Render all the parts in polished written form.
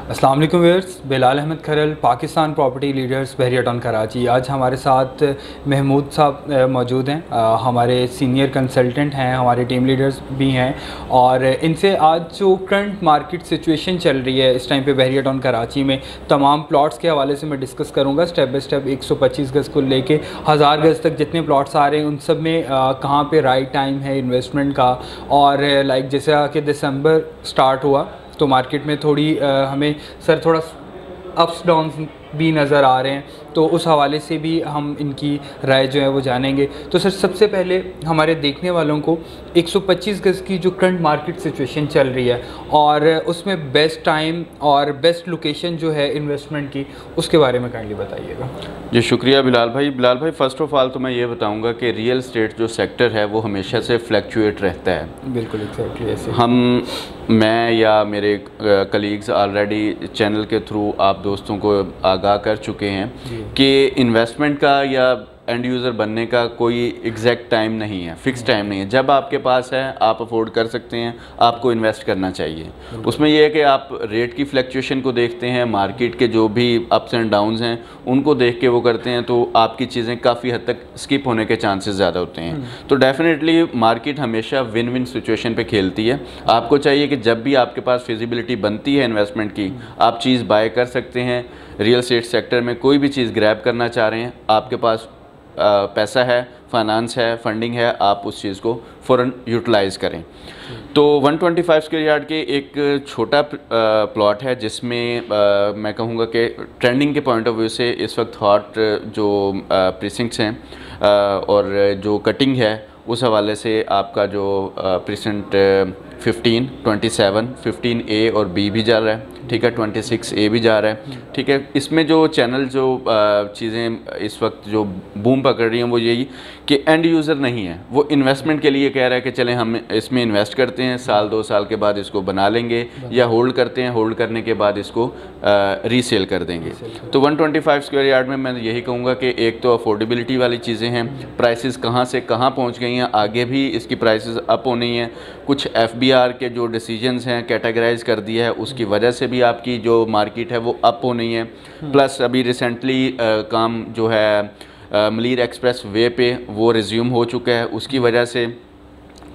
अस्सलाम वालेकुम व्यूअर्स, बिलाल अहमद खरल, Pakistan property leaders बहरिया town Karachi. आज हमारे साथ महमूद साहब मौजूद हैं, हमारे सीनियर कंसल्टेंट हैं, हमारे टीम लीडर्स भी हैं और इनसे आज जो करंट मार्केट सिचुएशन चल रही है इस टाइम पे बहरिया टाउन कराची में तमाम प्लॉट्स के हवाले से मैं डिस्कस करूँगा स्टेप बाई स्टेप। 125 गज़ को लेके 1000 गज़ तक जितने प्लॉट्स आ रहे हैं उन सब में कहाँ पे राइट टाइम है इन्वेस्टमेंट का। और लाइक जैसा कि दिसंबर स्टार्ट हुआ तो मार्केट में थोड़ी हमें थोड़ा अप्स डाउन्स भी नज़र आ रहे हैं, तो उस हवाले से भी हम इनकी राय जो है वो जानेंगे। तो सर, सबसे पहले हमारे देखने वालों को 125 गज़ की जो करंट मार्केट सिचुएशन चल रही है और उसमें बेस्ट टाइम और बेस्ट लोकेशन जो है इन्वेस्टमेंट की, उसके बारे में काइंडली बताइएगा। जी शुक्रिया बिलाल भाई। फ़र्स्ट ऑफ़ ऑल तो मैं ये बताऊंगा कि रियल एस्टेट जो सेक्टर है वो हमेशा से फ्लैक्चुएट रहता है। बिल्कुल एग्जैक्टली ऐसे मैं या मेरे कलीग्स ऑलरेडी चैनल के थ्रू आप दोस्तों को आगाह कर चुके हैं कि इन्वेस्टमेंट का या एंड यूज़र बनने का कोई एग्जैक्ट टाइम नहीं है, फिक्स टाइम नहीं है। जब आपके पास है आप अफोर्ड कर सकते हैं, आपको इन्वेस्ट करना चाहिए। उसमें यह है कि आप रेट की फ्लक्चुएशन को देखते हैं, मार्केट के जो भी अप्स एंड डाउन्स हैं उनको देख के वो करते हैं, तो आपकी चीज़ें काफ़ी हद तक स्किप होने के चांसेस ज़्यादा होते हैं। तो डेफिनेटली मार्केट हमेशा विन विन सिचुएशन पे खेलती है। आपको चाहिए कि जब भी आपके पास फिजिबिलिटी बनती है इन्वेस्टमेंट की, आप चीज़ बाय कर सकते हैं। रियल एस्टेट सेक्टर में कोई भी चीज़ ग्रैब करना चाह रहे हैं, आपके पास पैसा है, फाइनेंस है, फंडिंग है, आप उस चीज़ को फ़ौरन यूटिलाइज़ करें। तो 125 स्क्वायर यार्ड के एक छोटा प्लॉट है जिसमें मैं कहूँगा कि ट्रेंडिंग के पॉइंट ऑफ व्यू से इस वक्त हॉट जो प्रीसिंक्ट्स हैं और जो कटिंग है उस हवाले से आपका जो प्रीसेंट 15, 27, 15A और B भी जा रहा है, ठीक है, 26A भी जा रहा है, ठीक है। इसमें जो चैनल जो चीज़ें इस वक्त जो बूम पकड़ रही हैं वो यही कि एंड यूज़र नहीं है, वो इन्वेस्टमेंट के लिए कह रहा है कि चलें हम इसमें इन्वेस्ट करते हैं, साल 2 साल के बाद इसको बना लेंगे, या होल्ड करते हैं, होल्ड करने के बाद इसको रीसेल कर देंगे। तो 125 स्क्वायर यार्ड में मैं यही कहूँगा कि एक तो अफोर्डेबिलिटी वाली चीज़ें हैं, प्राइसेस कहाँ से कहाँ पहुँच गई हैं, आगे भी इसकी प्राइसेस अप होनी है। कुछ FBR के जो डिसीजंस हैं कैटेगराइज कर दिया है, उसकी वजह से भी आपकी जो मार्केट है वो अप होनी है। प्लस अभी रिसेंटली काम जो है मलीर एक्सप्रेस वे पे वो रिज्यूम हो चुका है, उसकी वजह से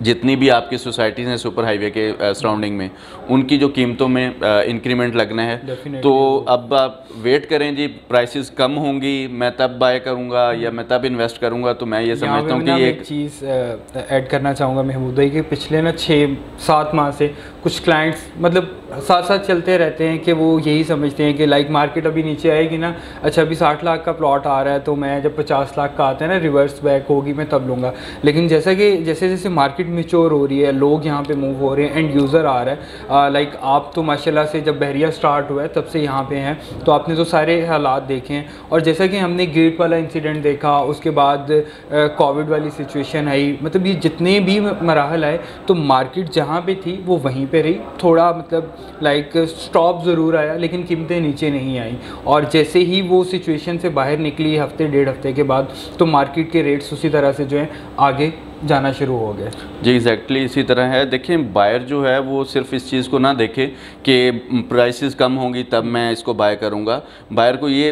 जितनी भी आपकी सोसाइटीज़ हैं सुपर हाईवे के सराउंडिंग में, उनकी जो कीमतों में इंक्रीमेंट लगना है। तो अब आप वेट करें जी, प्राइसेस कम होंगी, मैं तब बाय करूंगा या मैं तब इन्वेस्ट करूंगा। तो मैं ये समझता हूँ कि एक चीज़ ऐड करना चाहूँगा महमूद भाई कि पिछले 6-7 माह से कुछ क्लाइंट्स मतलब साथ साथ चलते रहते हैं कि वो यही समझते हैं कि लाइक मार्केट अभी नीचे आएगी ना, अच्छा अभी 60 लाख का प्लॉट आ रहा है तो मैं जब 50 लाख का आता है ना रिवर्स बैक होगी मैं तब लूँगा। लेकिन जैसा कि जैसे जैसे मार्केट मिच्योर हो रही है, लोग यहाँ पे मूव हो रहे हैं, एंड यूज़र आ रहा है, लाइक आप तो माशाल्लाह से जब बहरिया स्टार्ट हुआ है तब से यहाँ पे हैं, तो आपने तो सारे हालात देखे हैं। और जैसा कि हमने गेट वाला इंसिडेंट देखा, उसके बाद कोविड वाली सिचुएशन आई, मतलब ये जितने भी मराहल आए तो मार्केट जहाँ पे थी वो वहीं पे रही। थोड़ा मतलब लाइक स्टॉप ज़रूर आया लेकिन कीमतें नीचे नहीं आई, और जैसे ही वो सिचुएशन से बाहर निकली हफ्ते 1.5 हफ्ते के बाद तो मार्केट के रेट्स उसी तरह से जो है आगे जाना शुरू हो गया। जी एग्जैक्टली इसी तरह है। देखें, बायर जो है वो सिर्फ इस चीज़ को ना देखे कि प्राइसेस कम होंगी तब मैं इसको बाय करूंगा। बायर को ये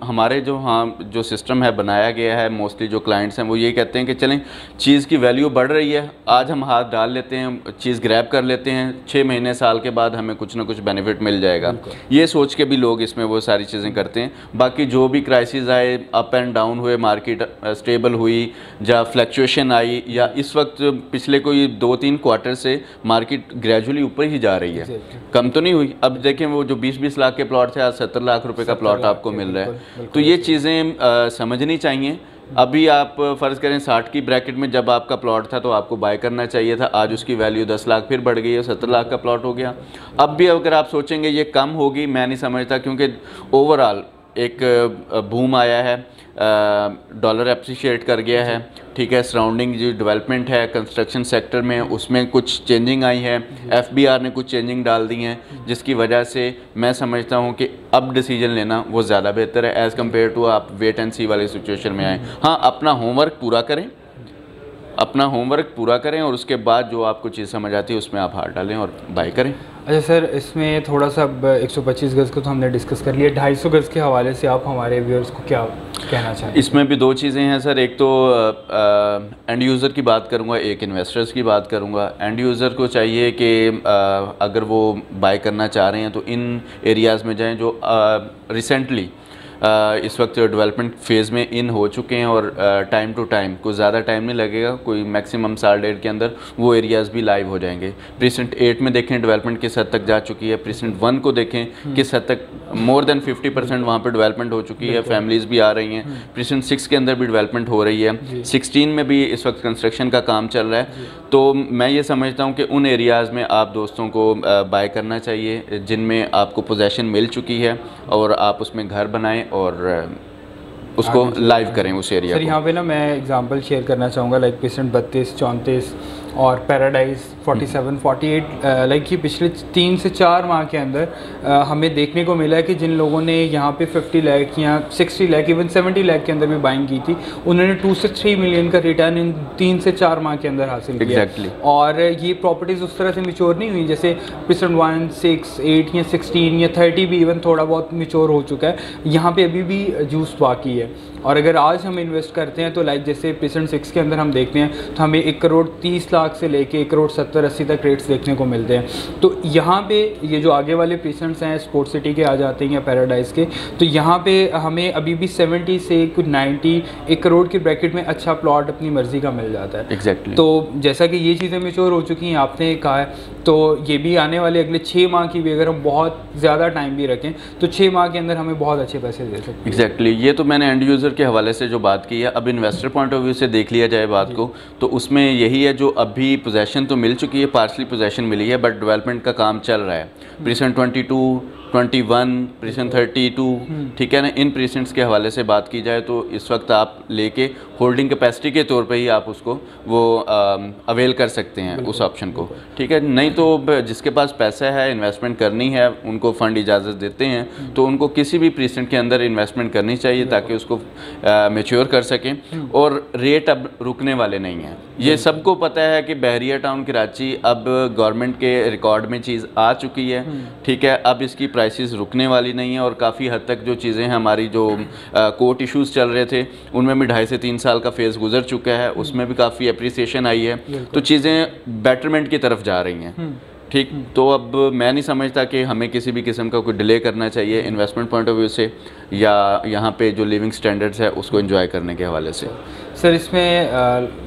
हमारे जो सिस्टम है बनाया गया है, मोस्टली जो क्लाइंट्स हैं वो ये कहते हैं कि चलें चीज़ की वैल्यू बढ़ रही है, आज हम हाथ डाल लेते हैं, चीज़ ग्रैब कर लेते हैं, 6 महीने साल के बाद हमें कुछ ना कुछ बेनिफिट मिल जाएगा। ये सोच के भी लोग इसमें वो सारी चीज़ें करते हैं। बाकी जो भी क्राइसिस आए, अप एंड डाउन हुए, मार्केट स्टेबल हुई या फ्लक्चुएशन आई, या इस वक्त पिछले कोई 2-3 क्वार्टर से मार्केट ग्रेजुअली ऊपर ही जा रही है, कम तो नहीं हुई। अब देखें वो जो 20-20 लाख के प्लॉट थे आज 70 लाख रुपए का प्लॉट आपको मिल रहा है। तो ये चीज़ें समझनी चाहिए। अभी आप फ़र्ज़ करें 60 की ब्रैकेट में जब आपका प्लॉट था तो आपको बाय करना चाहिए था, आज उसकी वैल्यू 10 लाख फिर बढ़ गई है, 70 लाख का प्लॉट हो गया। अब भी अगर आप सोचेंगे ये कम होगी, मैं नहीं समझता, क्योंकि ओवरऑल एक बूम आया है, डॉलर एप्रिशिएट कर गया है, ठीक है। सराउंडिंग जो डेवलपमेंट है कंस्ट्रक्शन सेक्टर में उसमें कुछ चेंजिंग आई है, FBR ने कुछ चेंजिंग डाल दी हैं, जिसकी वजह से मैं समझता हूं कि अब डिसीजन लेना वो ज़्यादा बेहतर है एज़ कम्पेयर टू आप वेट एंड सी वाली सिचुएशन में आए। हाँ, अपना होमवर्क पूरा करें, अपना होमवर्क पूरा करें और उसके बाद जो आपको चीज़ समझ आती है उसमें आप हाथ डालें और बाय करें। अच्छा सर, इसमें थोड़ा सा 125 गज़ को तो हमने डिस्कस कर लिया, 250 गज़ के हवाले से आप हमारे व्यूअर्स को क्या कहना चाहें? इसमें भी दो चीज़ें हैं सर, एक तो एंड यूज़र की बात करूंगा, एक इन्वेस्टर्स की बात करूंगा। एंड यूज़र को चाहिए कि अगर वो बाय करना चाह रहे हैं तो इन एरियाज़ में जाएं जो रिसेंटली इस वक्त डेवलपमेंट फ़ेज़ में इन हो चुके हैं और टाइम टू टाइम, कुछ ज़्यादा टाइम नहीं लगेगा, कोई मैक्सिमम साल डेढ़ के अंदर वो एरियाज़ भी लाइव हो जाएंगे। प्रीसेंट 8 में देखें डेवलपमेंट किस हद तक जा चुकी है, प्रीसेंट 1 को देखें किस हद तक मोर देन 50% वहाँ पे डेवलपमेंट हो चुकी है, फैमिलीज़ भी आ रही हैं। प्रीसेंट 6 के अंदर भी डेवलपमेंट हो रही है, 16 में भी इस वक्त कंस्ट्रक्शन का काम चल रहा है। तो मैं ये समझता हूँ कि उन एरियाज़ में आप दोस्तों को बाय करना चाहिए जिनमें आपको पोजेसन मिल चुकी है और आप उसमें घर बनाएं और उसको लाइव करें उस एरिया को। सर यहाँ पे ना मैं एग्जांपल शेयर करना चाहूँगा, लाइक पेशेंट 32, 34 और पैराडाइज 47, 48, लाइक ये पिछले 3 से 4 माह के अंदर हमें देखने को मिला है कि जिन लोगों ने यहाँ पे 50 लाख या 60 लाख इवन 70 लाख के अंदर भी बाइंग की थी, उन्होंने 2 से 3 मिलियन का रिटर्न इन 3 से 4 माह के अंदर हासिल किया। और ये प्रॉपर्टीज़ उस तरह से मिच्योर नहीं हुई जैसे पिछले 1, 6, 8 या 16 या 30 भी इवन थोड़ा बहुत मिच्योर हो चुका है, यहाँ पे अभी भी जूस बाकी है। और अगर आज हम इन्वेस्ट करते हैं तो लाइक जैसे प्रेजेंट 6 के अंदर हम देखते हैं तो हमें 1 करोड़ 30 लाख से लेके 1 करोड़ 70-80 तक रेट्स देखने को मिलते हैं। तो यहाँ पे ये जो आगे वाले प्रेजेंट्स हैं स्पोर्ट सिटी के आ जाते हैं या पैराडाइज के, तो यहाँ पे हमें अभी भी 70 से कुछ 90, 1 करोड़ के ब्रैकेट में अच्छा प्लॉट अपनी मर्जी का मिल जाता है। एग्जैक्टली। तो जैसा कि ये चीज़ें मेच्योर हो चुकी हैं, आपने कहा है, तो ये भी आने वाले अगले 6 माह की भी अगर हम बहुत ज़्यादा टाइम भी रखें तो 6 माह के अंदर हमें बहुत अच्छे पैसे दे सकते हैं। एग्जैक्टली। ये तो मैंने एंड यूज़र के हवाले से जो बात की है, अब इन्वेस्टर पॉइंट ऑफ व्यू से देख लिया जाए बात को, तो उसमें यही है जो अभी पोजेसन तो मिल चुकी है, पार्सली पोजेसन मिली है, बट डेवलपमेंट का काम चल रहा है। प्रीसेंट 22, 21, प्रीसेंट 32, ठीक है ना, इन प्रीसेंट्स के हवाले से बात की जाए तो इस वक्त आप लेके होल्डिंग कैपेसिटी के तौर पे ही आप उसको वो अवेल कर सकते हैं उस ऑप्शन को, ठीक है। नहीं तो जिसके पास पैसा है, इन्वेस्टमेंट करनी है, उनको फ़ंड इजाज़त देते हैं तो उनको किसी भी प्रीसेंट के अंदर इन्वेस्टमेंट करनी चाहिए ताकि उसको मैच्योर कर सकें। और रेट अब रुकने वाले नहीं हैं, ये सबको पता है कि बहरिया टाउन कराची अब गवर्नमेंट के रिकॉर्ड में चीज़ आ चुकी है, ठीक है। अब इसकी प्राइसेस रुकने वाली नहीं है और काफ़ी हद तक जो चीज़ें हैं, हमारी जो कोर्ट इश्यूज़ चल रहे थे उनमें भी 2.5 से 3 साल का फेज़ गुजर चुका है, उसमें भी काफ़ी अप्रिसिएशन आई है, तो चीज़ें बेटरमेंट की तरफ जा रही हैं, ठीक। तो अब मैं नहीं समझता कि हमें किसी भी किस्म का कोई डिले करना चाहिए इन्वेस्टमेंट पॉइंट ऑफ व्यू से या यहाँ पे जो लिविंग स्टैंडर्ड्स है उसको एंजॉय करने के हवाले से। सर इसमें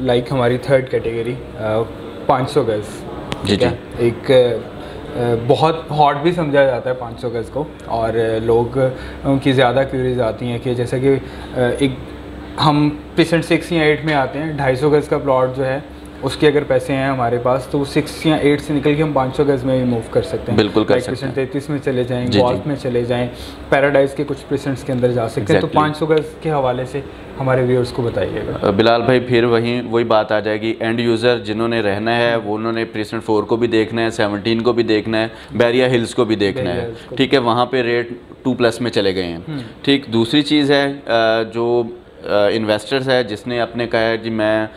लाइक हमारी थर्ड कैटेगरी 500 गज़, जी जी, एक बहुत हॉट भी समझा जाता है 500 गज़ को, और लोग उनकी ज़्यादा क्यूरीज आती हैं कि जैसे कि एक हम प्रेजेंट 6 या 8 में आते हैं, 250 गज़ का प्लॉट जो है उसके अगर पैसे हैं हमारे पास तो 6 या 8 से निकल के हम 500 गज़ में भी मूव कर सकते हैं। बिल्कुल कर सकते हैं। 33 में चले जाएं, गोल्फ में चले जाएं, पैराडाइज के कुछ प्रेजेंट्स के अंदर जा सकते हैं। तो 500 गज़ के हवाले से हमारे व्यूअर्स को बताइएगा। बिलाल भाई, फिर वही बात आ जाएगी, एंड यूज़र जिन्होंने रहना है वो उन्होंने प्रेजेंट 4 को भी देखना है, 17 को भी देखना है, बहरिया हिल्स को भी देखना है, ठीक है। वहाँ पे रेट 2+ में चले गए हैं, ठीक। दूसरी चीज़ है जो इन्वेस्टर्स है जिसने अपने कहा है कि मैं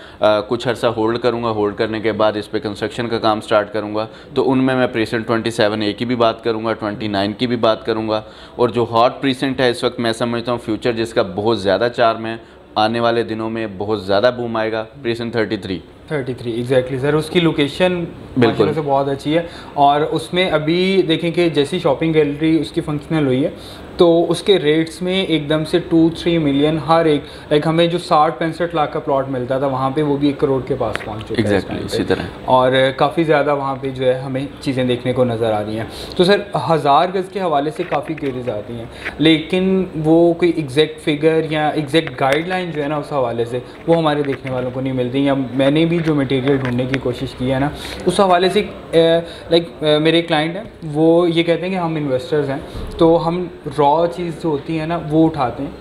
कुछ अर्सा होल्ड करूंगा, होल्ड करने के बाद इस पे कंस्ट्रक्शन का काम स्टार्ट करूंगा, तो उनमें मैं प्रीसेंट 27A की भी बात करूंगा, 29 की भी बात करूंगा। और जो हॉट प्रीसेंट है इस वक्त मैं समझता हूँ फ्यूचर जिसका बहुत ज़्यादा चार्म है, आने वाले दिनों में बहुत ज़्यादा बूम आएगा, प्रीसेंट 33 एग्जैक्टली सर। उसकी लोकेशन बिल्कुल से बहुत अच्छी है और उसमें अभी देखें कि जैसी शॉपिंग गैलरी उसकी फंक्शनल हुई है तो उसके रेट्स में एकदम से 2-3 मिलियन हर एक, लाइक हमें जो 60-65 लाख का प्लॉट मिलता था वहाँ पे वो भी 1 करोड़ के पास पहुँच चुका है। एग्जैक्टली इसी तरह, और काफ़ी ज़्यादा वहाँ पे जो है हमें चीज़ें देखने को नज़र आ रही हैं। तो सर 1000 गज़ के हवाले से काफ़ी क्वेरीज आती हैं, लेकिन वो कोई एग्जैक्ट फिगर या एग्जैक्ट गाइडलाइन जो है ना उस हवाले से वो हमारे देखने वालों को नहीं मिलती। या मैंने भी जो मटेरियल ढूंढने की कोशिश की है ना उस हवाले से, लाइक मेरे क्लाइंट हैं वो ये कहते हैं कि हम इन्वेस्टर्स हैं तो हम रॉ चीज़ जो होती है ना वो उठाते हैं,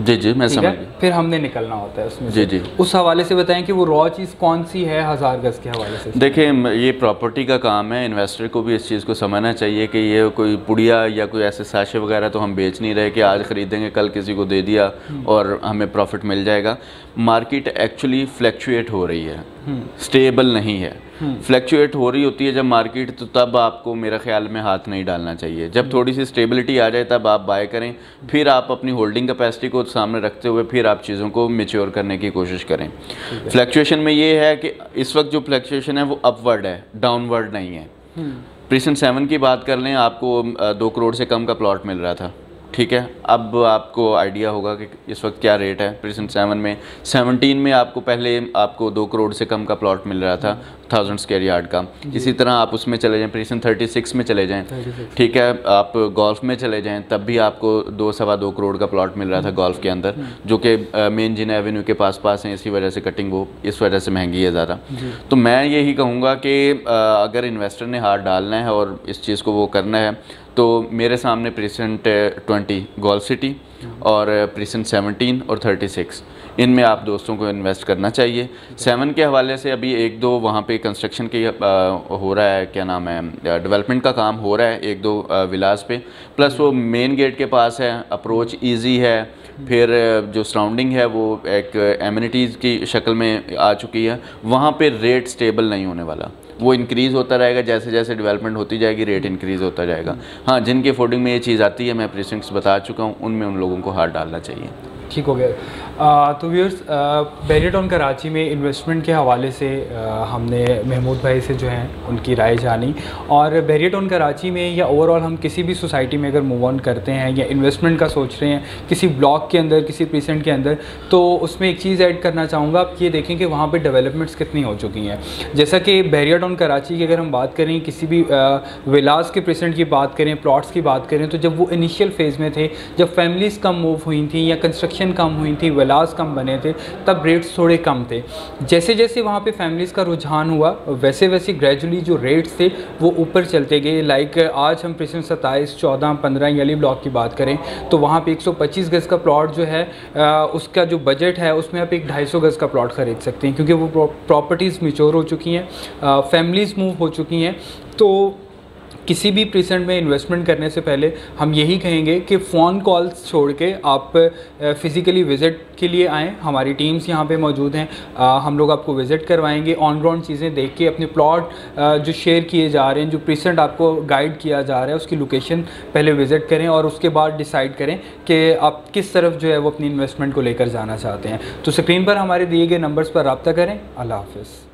जी जी मैं समझ गया, फिर हमने निकलना होता है उसमें जी जी। उस हवाले से बताएं कि वो रॉ चीज़ कौन सी है 1000 गज़ के हवाले से। देखिए ये प्रॉपर्टी का काम है, इन्वेस्टर को भी इस चीज़ को समझना चाहिए कि ये कोई पुड़िया या कोई ऐसे साशे वगैरह तो हम बेच नहीं रहे कि आज ख़रीदेंगे कल किसी को दे दिया और हमें प्रॉफिट मिल जाएगा। मार्केट एक्चुअली फ्लैक्चुएट हो रही है, स्टेबल नहीं है, फ्लैक्चुएट हो रही होती है जब मार्केट, तो तब आपको मेरा ख्याल में हाथ नहीं डालना चाहिए। जब थोड़ी सी स्टेबिलिटी आ जाए तब आप बाय करें, फिर आप अपनी होल्डिंग कैपेसिटी को सामने रखते हुए फिर आप चीज़ों को मैच्योर करने की कोशिश करें। फ्लैक्चुएशन में ये है कि इस वक्त जो फ्लैक्चुएशन है वो अपवर्ड है, डाउनवर्ड नहीं है। प्रीसेंट 7 की बात कर लें, आपको 2 करोड़ से कम का प्लॉट मिल रहा था, ठीक है। अब आपको आइडिया होगा कि इस वक्त क्या रेट है। प्रीसेंट 7 में 17 में आपको पहले आपको 2 करोड़ से कम का प्लॉट मिल रहा था 1000 स्क्वायर यार्ड का। इसी तरह आप उसमें चले जाएं, प्रीसेंट 36 में चले जाएं, ठीक है। आप गोल्फ में चले जाएं, तब भी आपको 2-2.25 करोड़ का प्लॉट मिल रहा था गोल्फ के अंदर, जो कि मेन जिन एवेन्यू के पास है, इसी वजह से कटिंग वो इस वजह से महंगी है ज़्यादा। तो मैं यही कहूँगा कि अगर इन्वेस्टर ने हाथ डालना है और इस चीज़ को वो करना है, तो मेरे सामने प्रीसेंट 20 गोल्फ सिटी और प्रीसेंट 17 और 36, इनमें आप दोस्तों को इन्वेस्ट करना चाहिए। 7 के हवाले से अभी 1-2 वहाँ पे कंस्ट्रक्शन की हो रहा है, क्या नाम है, डेवलपमेंट का काम हो रहा है 1-2 विलास पे, प्लस वो मेन गेट के पास है, अप्रोच इजी है, फिर जो सराउंडिंग है वो एक एमिनिटीज़ की शक्ल में आ चुकी है। वहाँ पे रेट स्टेबल नहीं होने वाला, वो इंक्रीज़ होता रहेगा, जैसे जैसे डेवलपमेंट होती जाएगी रेट इंक्रीज़ होता जाएगा। हाँ, जिनके अफोर्डिंग में ये चीज़ आती है, मैं प्रीसिंक्ट्स बता चुका हूँ, उनमें उन लोगों को हाथ डालना चाहिए। ठीक हो गया। तो व्यूअर्स, बैरियर टाउन कराची में इन्वेस्टमेंट के हवाले से हमने महमूद भाई से जो हैं उनकी राय जानी, और बैरियर टाउन कराची में या ओवरऑल हम किसी भी सोसाइटी में अगर मूव ऑन करते हैं या इन्वेस्टमेंट का सोच रहे हैं किसी ब्लॉक के अंदर, किसी प्रीसेंट के अंदर, तो उसमें एक चीज़ ऐड करना चाहूँगा। आप ये देखें कि वहाँ पर डेवलपमेंट्स कितनी हो चुकी हैं। जैसा कि बैरियर टाउन कराची की अगर हम बात करें, किसी भी विलास के प्रीसेंट की बात करें, प्लॉट्स की बात करें, तो जब वो इनिशियल फेज़ में थे, जब फैमिलीज़ कम मूव हुई थी या कंस्ट्रक्शन कम हुई थी, विलास कम बने थे, तब रेट्स थोड़े कम थे। जैसे जैसे वहाँ पे फैमिलीज़ का रुझान हुआ, वैसे वैसे ग्रेजुअली जो रेट्स थे वो ऊपर चलते गए। लाइक आज हम प्रीसेंट 27, 14, 15 यली ब्लॉक की बात करें तो वहाँ पे 125 गज़ का प्लॉट जो है उसका जो बजट है उसमें आप एक 250 गज़ का प्लॉट ख़रीद सकते हैं, क्योंकि वो प्रॉपर्टीज़ मैच्योर हो चुकी हैं, फैमिलीज़ मूव हो चुकी हैं। तो किसी भी प्रीसेंट में इन्वेस्टमेंट करने से पहले हम यही कहेंगे कि फ़ोन कॉल्स छोड़ के आप फ़िज़िकली विज़िट के लिए आएँ। हमारी टीम्स यहाँ पे मौजूद हैं, हम लोग आपको विज़िट करवाएंगे, ऑन ग्राउंड चीज़ें देख के अपने प्लॉट जो शेयर किए जा रहे हैं, जो प्रीसेंट आपको गाइड किया जा रहा है, उसकी लोकेशन पहले विज़िट करें और उसके बाद डिसाइड करें कि आप किस तरफ जो है वो अपनी इन्वेस्टमेंट को लेकर जाना चाहते हैं। तो स्क्रीन पर हमारे दिए गए नंबर्स पर रब्ता करें। अल्लाह हाफ़िज़।